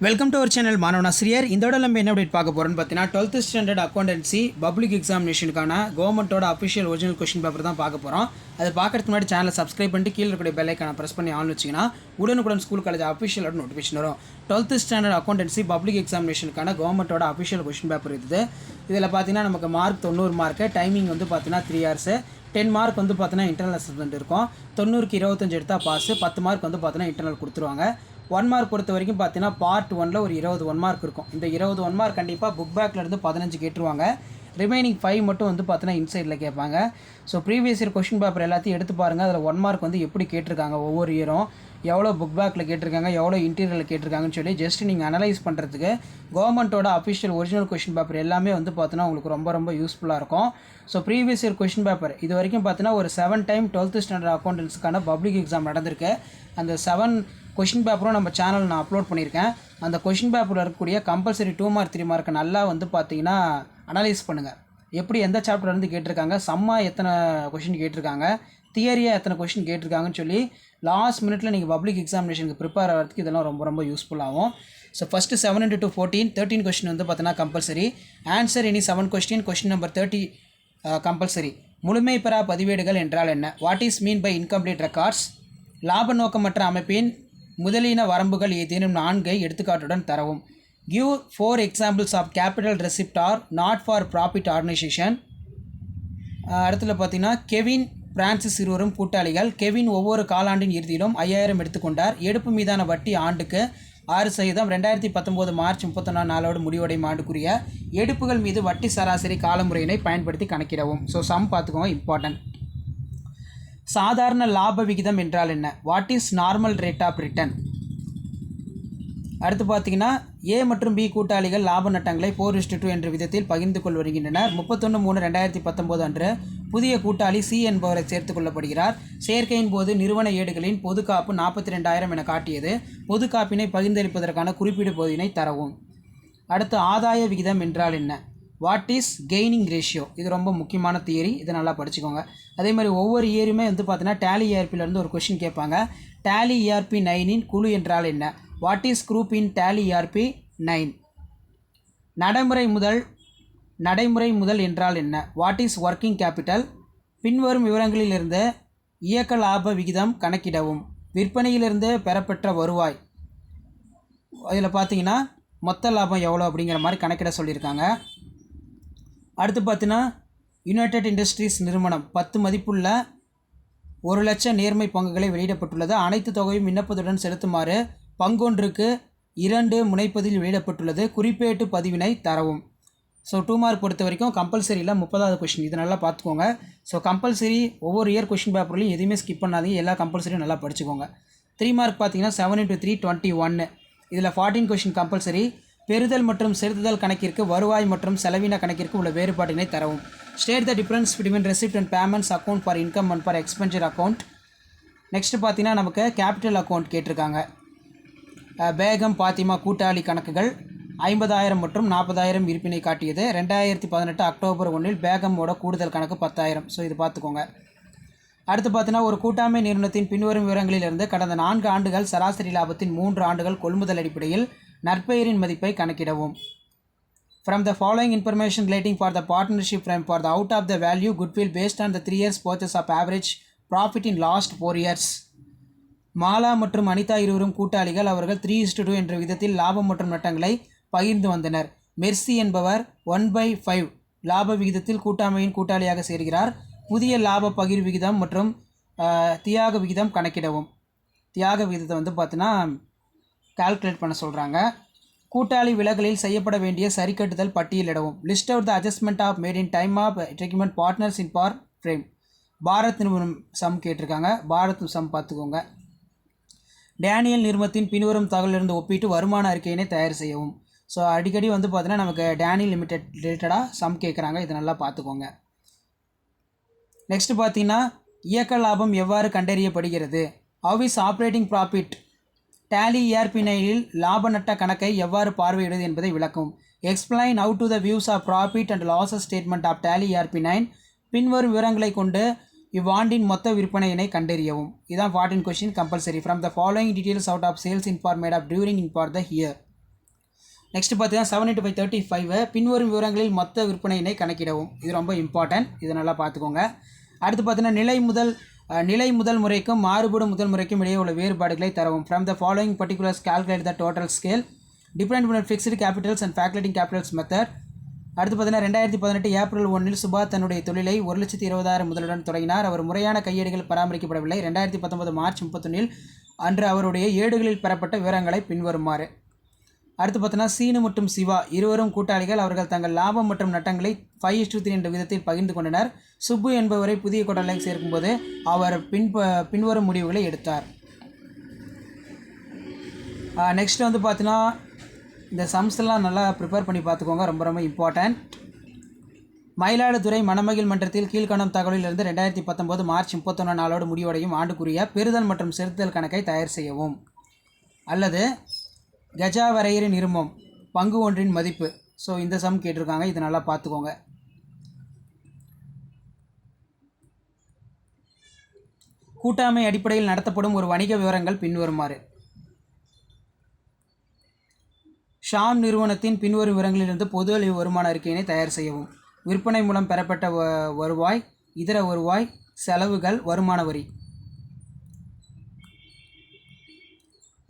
Welcome to our channel மாணவனாசிரியர். இதோட நம்ம என்ன அப்டேட் பார்க்க போகிறோம்னு பார்த்தீங்கன்னா 12th ஸ்டாண்டர்ட் அக்கௌண்டன்சி பப்ளிக் எக்ஸாமினேஷனுக்கான கவர்மெண்ட்டோட அஃபிஷியல் ஒரிஜினல் கொஸ்டின் பேப்பர் தான் பார்க்க போகிறோம். அதை பார்க்கறதுக்கு முன்னாடி சேனலை சப்ஸ்கிரைப் பண்ணிட்டு கீழே இருக்கக்கூடிய பெல் ஐக்கானை ப்ரெஸ் பண்ணி ஆன் வச்சிங்கன்னா உடனுக்குடன் ஸ்கூல் காலேஜ் அஃபிஷியலோட நோட்டிஃபிகேஷன் வரும். 12th ஸ்டாண்டர்ட் அக்கௌண்டன்சி பப்ளிக் எக்ஸாமினேஷனுக்கான கவர்மெண்ட்டோட அஃபிஷியல் கொஸ்டின் பேப்பர் இது. இதில் பார்த்தீங்கன்னா நமக்கு மார்க் 90 மார்க்கு, டைமிங் வந்து பார்த்தீங்கன்னா 3 hours, 10 மார்க் வந்து பார்த்தீங்கன்னா இன்டர்னல் அசஸ்மெண்ட் இருக்கும். 90க்கு 25 எடுத்தால் பாஸ், 10 மார்க் வந்து பார்த்தீங்கன்னா இன்டர்னல் கொடுத்துருவாங்க. 1 மார்க் பொறுத்த வரைக்கும் பார்த்தீங்கன்னா பார்ட் 1ல் ஒரு 20 1 மார்க் இருக்கும். இந்த 20 1 மார்க் கண்டிப்பாக புக் பேக்லேருந்து 15 கேட்டுருவாங்க. ரிமைனிங் 5 மட்டும் வந்து பார்த்தீங்கன்னா இன்சைடில் கேட்பாங்க. So previous year question paper எல்லாத்தையும் எடுத்து பாருங்கள். அதில் 1 மார்க் வந்து எப்படி கேட்டிருக்காங்க, ஒவ்வொரு இயரும் எவ்வளோ புக் பேக்கில் கேட்டிருக்காங்க, எவ்வளோ இன்டீரியரில் கேட்டிருக்காங்கன்னு சொல்லி ஜஸ்ட் நீங்கள் அனலைஸ் பண்ணுறதுக்கு கவர்மெண்ட்டோட அஃபிஷியல் ஒரிஜினல் கொஸ்டின் பேப்பர் எல்லாமே வந்து பார்த்தீங்கன்னா உங்களுக்கு ரொம்ப யூஸ்ஃபுல்லாக இருக்கும். So previous year question paper இது வரைக்கும் பார்த்தீங்கன்னா ஒரு 7 டைம் 12th ஸ்டாண்டர்ட் அக்கௌண்டன்ஸுக்கான பப்ளிக் எக்ஸாம் நடந்திருக்கு. அந்த 7 கொஷின் பேப்பரும் நம்ம சேனல் நான் அப்லோட் பண்ணியிருக்கேன். அந்த கொஷின் பேப்பரில் இருக்கக்கூடிய கம்பல்சரி 2 மார்க் 3 மார்க்கை நல்லா வந்து பார்த்தீங்கன்னா அனலைஸ் பண்ணுங்கள். எப்படி எந்த சாப்டர்லேருந்து கேட்டிருக்காங்க, சம்மா எத்தனை கொஷின் கேட்டிருக்காங்க, தியரியாக எத்தனை கொஷின் கேட்டிருக்காங்கன்னு சொல்லி லாஸ்ட் மினிட்ல நீங்கள் பப்ளிக் எக்ஸாமினேஷனுக்கு ப்ரிப்பேர் ஆகிறதுக்கு இதெல்லாம் ரொம்ப யூஸ்ஃபுல்லாகும். ஸோ ஃபஸ்ட்டு 7 into 2 14, 13 கொஷின் வந்து பார்த்தீங்கன்னா compulsory. Answer any 7 question, question number 30 compulsory. முழுமை பெறா பதிவேடுகள் என்றால் என்ன? What is mean by incomplete records? லாப நோக்கமற்ற அமைப்பின் முதலீன வரம்புகள் ஏதேனும் 4 எடுத்துக்காட்டுடன் தரவும். Give 4 examples of capital receipt or not for profit organisation. அடுத்துல பார்த்தீங்கன்னா கெவின் பிரான்சிஸ் இருவரும் கூட்டாளிகள். கெவின் ஒவ்வொரு காலாண்டின் இறுதியிலும் 5000 எடுத்துக்கொண்டார். எடுப்பு மீதான வட்டி ஆண்டுக்கு 6%. 2019 மார்ச் 31 நாளோடு முடிவடையும் ஆண்டுக்குரிய எடுப்புகள் மீது வட்டி சராசரி காலமுறையினை பயன்படுத்தி கணக்கிடவும். ஸோ சம் பார்த்துக்கோங்க, இம்பார்ட்டன்ட். சாதாரண லாப விகிதம் என்றால் என்ன? What is normal rate of return? அடுத்து பார்த்தீங்கன்னா ஏ மற்றும் பி கூட்டாளிகள் லாப நட்டங்களை 4:2 என்ற விதத்தில் பகிர்ந்து கொள் வருகின்றனர். 31/3/2019 அன்று புதிய கூட்டாளி சி என்பவரை சேர்த்து கொள்ளப்படுகிறார். சேர்க்கையின் போது நிறுவன ஏடுகளின் பொது காப்பு 42,000 என காட்டியது. பொது காப்பினை பகிர்ந்தளிப்பதற்கான குறிப்பீடு பகுதியினை தரவும். அடுத்து ஆதாய விகிதம் என்றால் என்ன? What is gaining ratio? இது ரொம்ப முக்கியமான தியரி, இதை நல்லா படிச்சுக்கோங்க. அதே மாதிரி ஒவ்வொரு இயருமே வந்து பார்த்தீங்கன்னா டேலி ERPலேருந்து ஒரு கொஷின் கேட்பாங்க. டேலி ERP 9இன் குழு என்றால் என்ன? What is group in Tally ERP 9? நடைமுறை முதல் என்றால் என்ன? What is working capital? பின்வரும் விவரங்களிலிருந்து இயக்க லாப விகிதம் கணக்கிடவும். விற்பனையிலிருந்து பெறப்பெற்ற வருவாய், இதில் பார்த்தீங்கன்னா மொத்த லாபம் எவ்வளோ அப்படிங்கிற மாதிரி கணக்கிட சொல்லியிருக்காங்க. அடுத்து பார்த்தீங்கன்னா யுனைடெட் இண்டஸ்ட்ரீஸ் நிறுவனம் 10 மதிப்புள்ள 1,00,000 நேர்மை பங்குகளை வெளியிடப்பட்டுள்ளது. அனைத்து தொகையும் விண்ணப்பத்துடன் செலுத்துமாறு பங்கொன்றுக்கு 2 முனைப்பதில் வெளியிடப்பட்டுள்ளது. குறிப்பேட்டு பதிவினை தரவும். ஸோ 2 மார்க் பொறுத்த வரைக்கும் கம்பல்சரியில் 30வது கொஷின், இது நல்லா பார்த்துக்கோங்க. ஸோ கம்பல்சரி ஒவ்வொரு இயர் கொஷின் பேப்பர்லையும் எதுவுமே ஸ்கிப் பண்ணாதீங்க, எல்லா கம்பல்சரியும் நல்லா படிச்சுக்கோங்க. 3 மார்க் பார்த்தீங்கன்னா 7 into 3 21. இதில் 14 கொஷின் கம்பல்சரி. பெறுதல் மற்றும் செலுத்துதல் கணக்கிற்கு வருவாய் மற்றும் செலவின கணக்கிற்கு உள்ள வேறுபாட்டினை தரவும். State the difference between receipt and payments account for income and for expenses account. Next பார்த்தீங்கன்னா நமக்கு கேபிட்டல் அக்கௌண்ட் கேட்டிருக்காங்க. பேகம் பாத்திமா கூட்டாளி கணக்குகள் 50,000 மற்றும் 40,000 இருப்பினை காட்டியது. 2018 அக்டோபர் 1 பேகமோட கூடுதல் கணக்கு 10,000. ஸோ இது பார்த்துக்கோங்க. அடுத்து பார்த்தீங்கன்னா ஒரு கூட்டாண்மை நிறுவனத்தின் பின்வரும் விவரங்களிலிருந்து கடந்த 4 ஆண்டுகள் சராசரி லாபத்தின் 3 ஆண்டுகள் கொள்முதல் அடிப்படையில் நற்பெயரின் மதிப்பை கணக்கிடவும். From the following information relating for the partnership frame for the out of the value goodwill based on the 3 years purchase of average profit in last 4 years. Mala மற்றும் அனிதா இருவரும் கூட்டாளிகள். அவர்கள் 3:2 என்ற விதத்தில் லாபம் மற்றும் நட்டங்களை பகிர்ந்து வந்தனர். மெர்சி என்பவர் 1/5 லாப விகிதத்தில் கூட்டாண்மையின் கூட்டாளியாக சேர்கிறார். புதிய லாப பகிர்வு விகிதம் மற்றும் தியாக விகிதம் கணக்கிடவும். தியாக விகிதத்தை வந்து பார்த்தீங்கன்னா கால்குலேட் பண்ண சொல்கிறாங்க. கூட்டாளி விலகலில் செய்யப்பட வேண்டிய சரிக்கட்டுதல் பட்டியலிடவும். List out the adjustment of made in time of recommend partners in par frame. Bharat நிறுவனம் சம் கேட்டிருக்காங்க, பாரத் சம் பார்த்துக்கோங்க. டேனியல் நிறுவனத்தின் பின்வரும் தகவலிருந்து ஒப்பிட்டு வருமான அறிக்கையினை தயார் செய்யவும். ஸோ அடிக்கடி வந்து பார்த்தீங்கன்னா நமக்கு டேனியல் லிமிடெட் ரிலேட்டடாக சம் கேட்குறாங்க, இதை நல்லா பார்த்துக்கோங்க. நெக்ஸ்ட் பார்த்தீங்கன்னா இயக்க லாபம் எவ்வாறு கண்டறியப்படுகிறது? How is operating profit? Tally ERP 9இல் லாப நட்ட கணக்கை எவ்வாறு பார்வையிடுவது என்பதை விளக்கும். Explain how to the views of profit and losses statement of Tally ERP 9. பின்வரும் விவரங்களை கொண்டு இவ்வாண்டின் மொத்த விற்பனையினை கண்டறியவும். இதுதான் 14 question compulsory. From the following details out of sales information of during in for the year. Next பார்த்தீங்கன்னா 7 × 5 35 பின்வரும் விவரங்களில் மொத்த விற்பனையினை கணக்கிடவும். இது ரொம்ப இம்பார்ட்டன்ட், இது நல்லா பார்த்துக்கோங்க. அடுத்து பார்த்தீங்கன்னா நிலை முதல் முறைக்கும் மாறுபடும் முதல் முறைக்கும் இடையே உள்ள வேறுபாடுகளை தரவும். From the following particulars calculate the total scale different between fixed Capitals and calculating Capitals method. அடுத்து பார்த்தீங்கன்னா 2018 ஏப்ரல் 1 சுபா தன்னுடைய தொழிலை 1,20,000 முதலுடன் தொடங்கினார். அவர் முறையான கையேடுகள் பராமரிக்கப்படவில்லை. 2019 மார்ச் 31 அன்று அவருடைய ஏடுகளில் பெறப்பட்ட விவரங்களை பின்வருமாறு. அடுத்து பார்த்தோன்னா சீனு மற்றும் சிவா இருவரும் கூட்டாளிகள். அவர்கள் தங்கள் லாபம் மற்றும் நட்டங்களை 5:3 என்ற விதத்தில் பகிர்ந்து கொண்டனர். சுப்பு என்பவரை புதிய கூட்டாளியை சேர்க்கும்போது அவர் பின்வரும் முடிவுகளை எடுத்தார். நெக்ஸ்ட் வந்து பார்த்தீங்கன்னா இந்த சம்ஸ்லாம் நல்லா ப்ரிப்பேர் பண்ணி பார்த்துக்கோங்க, ரொம்ப ரொம்ப இம்பார்ட்டன்ட். மயிலாடுதுறை மணமகிழ் மன்றத்தில் கீழ்காணும் தகவலிலிருந்து 2019 மார்ச் 31 நாளோடு முடிவடையும் ஆண்டுக்குரிய பெறுதல் மற்றும் செலுத்தல் கணக்கை தயார் செய்யவும். அல்லது கஜா வரையறின் இருமம் பங்கு ஒன்றின் மதிப்பு. ஸோ இந்த சம் கேட்டிருக்காங்க, இது நல்லா பார்த்துக்கோங்க. கூட்டாண்மை அடிப்படையில் நடத்தப்படும் ஒரு வணிக விவரங்கள் பின்வருமாறு. ஷாம் நிறுவனத்தின் பின்வரும் விவரங்களிலிருந்து பொது வருமான அறிக்கையினை தயார் செய்யவும். விற்பனை மூலம் பெறப்பட்ட வருவாய், இதர வருவாய், செலவுகள், வருமான வரி.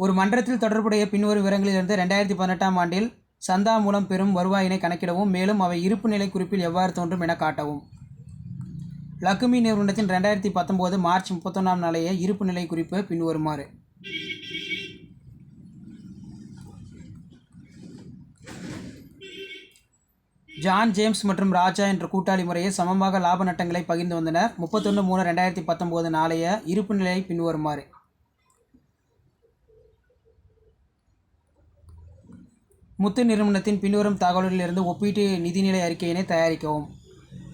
ஒரு மன்றத்தில் தொடர்புடைய பின்வரும் விவரங்களிலிருந்து 2018 ஆண்டில் சந்தா மூலம் பெறும் வருவாயினை கணக்கிடவும். மேலும் அவை இருப்பு நிலை குறிப்பில் எவ்வாறு தோன்றும் என காட்டவும். லக்குமி நிறுவனத்தின் 2019 மார்ச் 31 நாளைய இருப்பு நிலை குறிப்பு பின்வருமாறு. ஜான் ஜேம்ஸ் மற்றும் ராஜா என்ற கூட்டாளி முறையை சமமாக லாப நட்டங்களை பகிர்ந்து வந்தனர். 31/3/2019 நாளைய இருப்பு நிலை பின்வருமாறு. முத்து நிறுவனத்தின் பின்வரும் தகவல்களிலிருந்து ஒப்பீட்டு நிதிநிலை அறிக்கையினை தயாரிக்கவும்.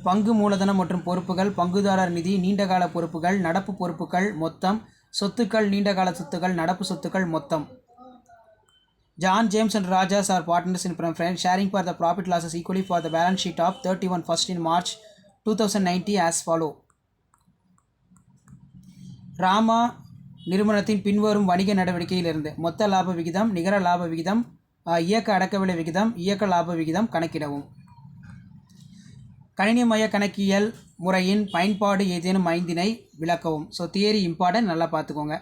பங்கு மூலதனம் மற்றும் பொறுப்புகள், பங்குதாரர் நிதி, நீண்டகால பொறுப்புகள், நடப்பு பொறுப்புகள் மொத்தம், சொத்துக்கள், நீண்டகால சொத்துக்கள், நடப்பு சொத்துக்கள் மொத்தம். John James and Rajas are partners in preference, sharing for the profit losses equally for the balance sheet of 31st in March 2019 as follow. Rama நிறுவனத்தின் பின்வரும் வணிக நடவடிக்கையிலிருந்து மொத்த லாப விகிதம், நிகர லாப விகிதம், இயக்க அடக்கவிலை விகிதம், இயக்க லாப விகிதம் கணக்கிடவும். கணினிமய கணக்கியல் முறையின் பயன்பாடு ஏதேனும் 5 விளக்கவும். ஸோ தியரி இம்பார்ட்டன்ட், நல்லா பார்த்துக்கோங்க.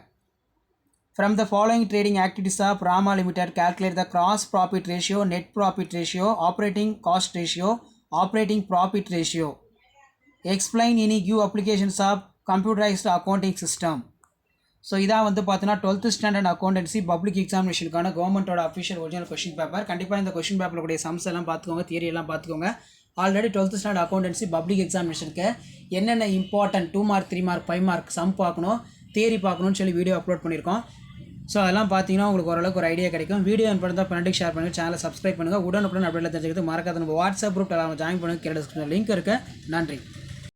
From the following trading activities of Rama Limited, calculate the gross profit ratio, net profit ratio, operating cost ratio, operating profit ratio. Explain any new applications of computerized accounting system. So இதான் வந்து பார்த்தீங்கன்னா 12th standard accountancy public எக்ஸாமினேஷனுக்கான கவர்மெண்ட்டோட official original question paper. கண்டிப்பாக இந்த question பேப்பரில் கூடிய sums எல்லாம் பார்த்துக்கோங்க, தியரி எல்லாம் பார்த்துக்கோங்க. Already 12th standard accountancy public எக்ஸாமினேஷனுக்கு என்னென்ன important 2 mark 3 mark 5 mark sum பார்க்கணும், தியரி பார்க்கணும்னு சொல்லி வீடியோ அப்லோட் பண்ணியிருக்கோம். ஸோ அதெல்லாம் பார்த்தீங்கன்னா உங்களுக்கு ஓரளவுக்கு ஒரு ஐடியா கிடைக்கும். வீடியோ பண்ணுறதா ஃப்ரெண்டுக்கு ஷேர் பண்ணுங்கள், சேனலை சப்ஸ்கிரைப் பண்ணுங்கள். உடனுக்குடன் அப்டேட் தெரிஞ்சுக்கிறது மறக்காத நம்ம வாட்ஸ்அப் குரூப் எல்லாம் ஜாயின் பண்ணுங்கள். கீழே டிஸ்கிரிப்ஷனில் லிங்க் இருக்குது. நன்றி.